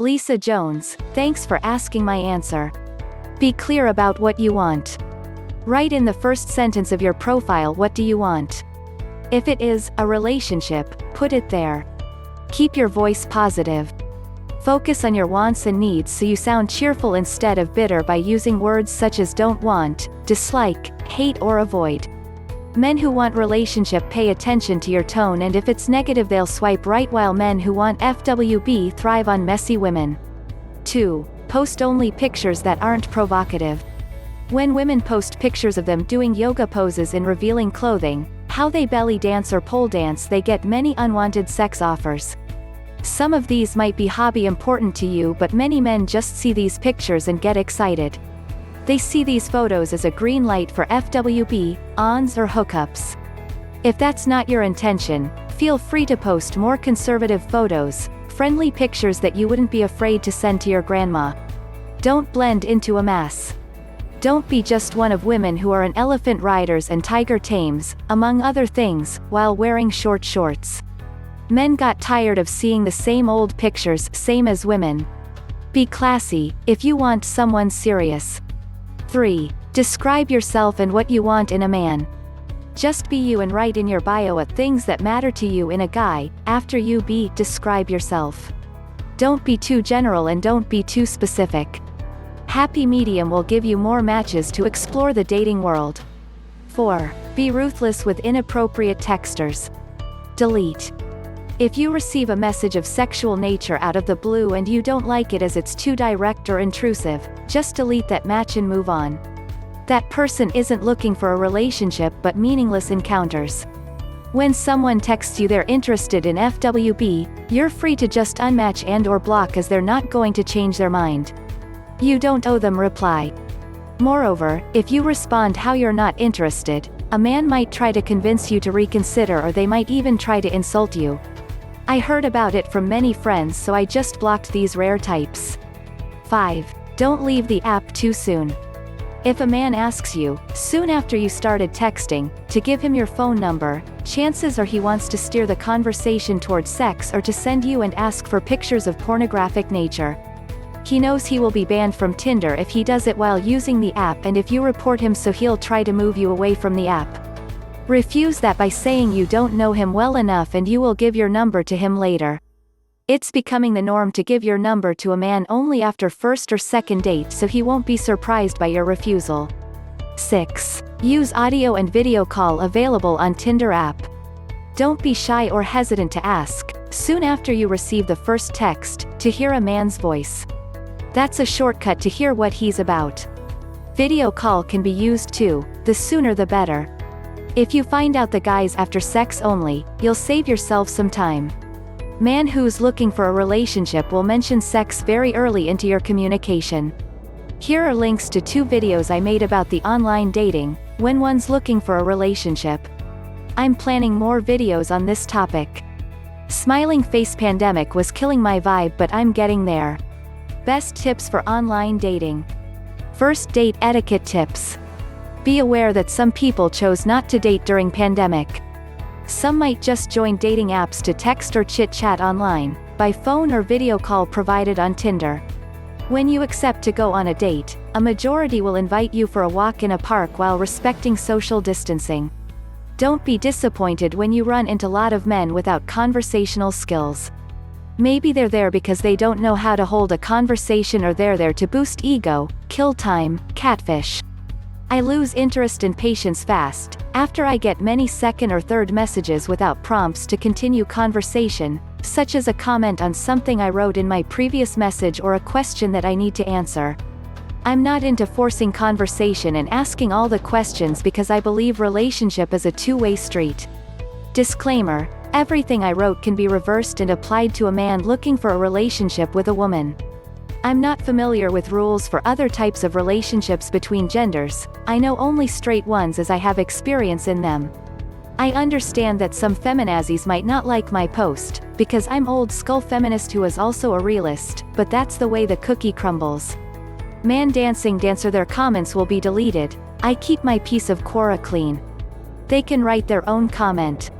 Lisa Jones, thanks for asking. My answer. Be clear about what you want. Write in the first sentence of your profile what do you want. If it is a relationship, put it there. Keep your voice positive. Focus on your wants and needs so you sound cheerful instead of bitter by using words such as don't want, dislike, hate or avoid. Men who want relationship pay attention to your tone, and if it's negative they'll swipe right, while men who want FWB thrive on messy women. 2. Post only pictures that aren't provocative. When women post pictures of them doing yoga poses in revealing clothing, how they belly dance or pole dance, they get many unwanted sex offers. Some of these might be hobby important to you, but many men just see these pictures and get excited. They see these photos as a green light for FWB, ons or hookups. If that's not your intention, feel free to post more conservative photos, friendly pictures that you wouldn't be afraid to send to your grandma. Don't blend into a mass. Don't be just one of women who are an elephant riders and tiger tames, among other things, while wearing short shorts. Men got tired of seeing the same old pictures, same as women. Be classy, if you want someone serious. 3. Describe yourself and what you want in a man. Just be you and write in your bio what things that matter to you in a guy. After you describe yourself. Don't be too general and don't be too specific. Happy medium will give you more matches to explore the dating world. 4. Be ruthless with inappropriate texters. Delete. If you receive a message of sexual nature out of the blue and you don't like it as it's too direct or intrusive, just delete that match and move on. That person isn't looking for a relationship but meaningless encounters. When someone texts you they're interested in FWB, you're free to just unmatch and or block, as they're not going to change their mind. You don't owe them reply. Moreover, if you respond how you're not interested, a man might try to convince you to reconsider, or they might even try to insult you. I heard about it from many friends, so I just blocked these rare types. 5. Don't leave the app too soon. If a man asks you, soon after you started texting, to give him your phone number, chances are he wants to steer the conversation towards sex or to send you and ask for pictures of pornographic nature. He knows he will be banned from Tinder if he does it while using the app, and if you report him, so he'll try to move you away from the app. Refuse that by saying you don't know him well enough and you will give your number to him later. It's becoming the norm to give your number to a man only after first or second date, so he won't be surprised by your refusal. 6. Use audio and video call available on Tinder app. Don't be shy or hesitant to ask, soon after you receive the first text, to hear a man's voice. That's a shortcut to hear what he's about. Video call can be used too, the sooner the better. If you find out the guy's after sex only, you'll save yourself some time. Man who's looking for a relationship will mention sex very early into your communication. Here are links to 2 videos I made about the online dating, when one's looking for a relationship. I'm planning more videos on this topic. Smiling face pandemic was killing my vibe, but I'm getting there. Best tips for online dating. First date etiquette tips. Be aware that some people chose not to date during pandemic. Some might just join dating apps to text or chit-chat online, by phone or video call provided on Tinder. When you accept to go on a date, a majority will invite you for a walk in a park while respecting social distancing. Don't be disappointed when you run into a lot of men without conversational skills. Maybe they're there because they don't know how to hold a conversation, or they're there to boost ego, kill time, catfish. I lose interest and patience fast, after I get many second or third messages without prompts to continue conversation, such as a comment on something I wrote in my previous message or a question that I need to answer. I'm not into forcing conversation and asking all the questions because I believe relationship is a two-way street. Disclaimer: everything I wrote can be reversed and applied to a man looking for a relationship with a woman. I'm not familiar with rules for other types of relationships between genders. I know only straight ones as I have experience in them. I understand that some feminazis might not like my post, because I'm old school feminist who is also a realist, but that's the way the cookie crumbles. Man dancing dancer, their comments will be deleted. I keep my piece of Quora clean. They can write their own comment.